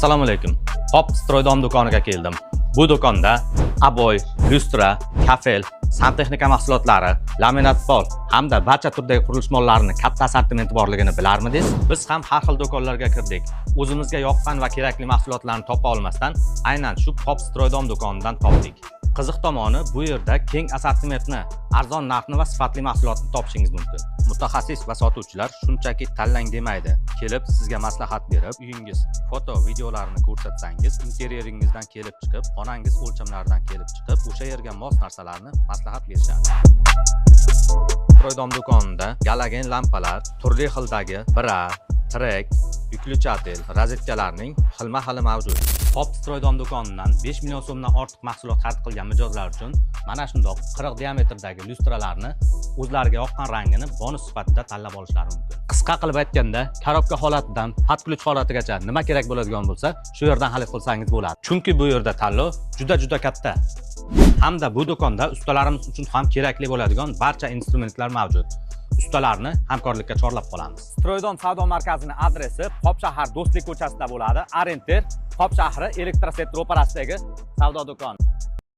Assalomu alaykum. Pop Stroydom do'koniga keldim. Bu do'konda aboy, lustra, kafel, santexnika mahsulotlari, laminat pol hamda barcha turdagi qurilish mollarining katta assortimenti borligini bilarmidingiz? Biz ham har xil do'konlarga kirdik. O'zimizga yoqqan va kerakli mahsulotlarni topa olmasdan aynan shu Pop Stroydom do'konidan topdik. Qiziq tomoni, bu yerda keng assortimentni, arzon narxni va sifatli mahsulotni topishingiz mumkin. Mutaxassis va sotuvchilar shunchaki tanlang demaydi. Kelib sizga maslahat berib, uyingiz foto, videolarini ko'rsatsangiz, interyeringizdan kelib chiqib, xonangiz o'lchamlaridan kelib chiqib, o'sha yerga mos narsalarni maslahat berishadi. Stroydom do'konida galogen lampalar, turli xildagi bira, trek, yukluchatel, rozetkalarning xilma-xili mavjud. Pop Stroydom do'konidan 5 million so'mdan ortiq mahsulot xarid qilgan mijozlar uchun mana shundoq 40 diametrdagi lustralarni o'zlariga yoqqan rangini bonus sifatida tanlab olishlari mumkin. Qisqa qilib aytganda, korobka holatidan patkulich holatigacha nima kerak bo'ladigan bo'lsa, shu yerdan xarid qilsangiz bo'ladi. Chunki bu yerda tanlov juda katta. Hamda bu do'konda ustalarimiz uchun ham kerakli bo'ladigan barcha instrumentlar mavjud. Ustalarni hamkorlikka chorlab qolamiz. Stroydom savdo markazining adresi Pop shahar Do'stlik ko'chasida bo'ladi. Orienter Pop shahri Elektroset ro'parasidagi savdo do'koni.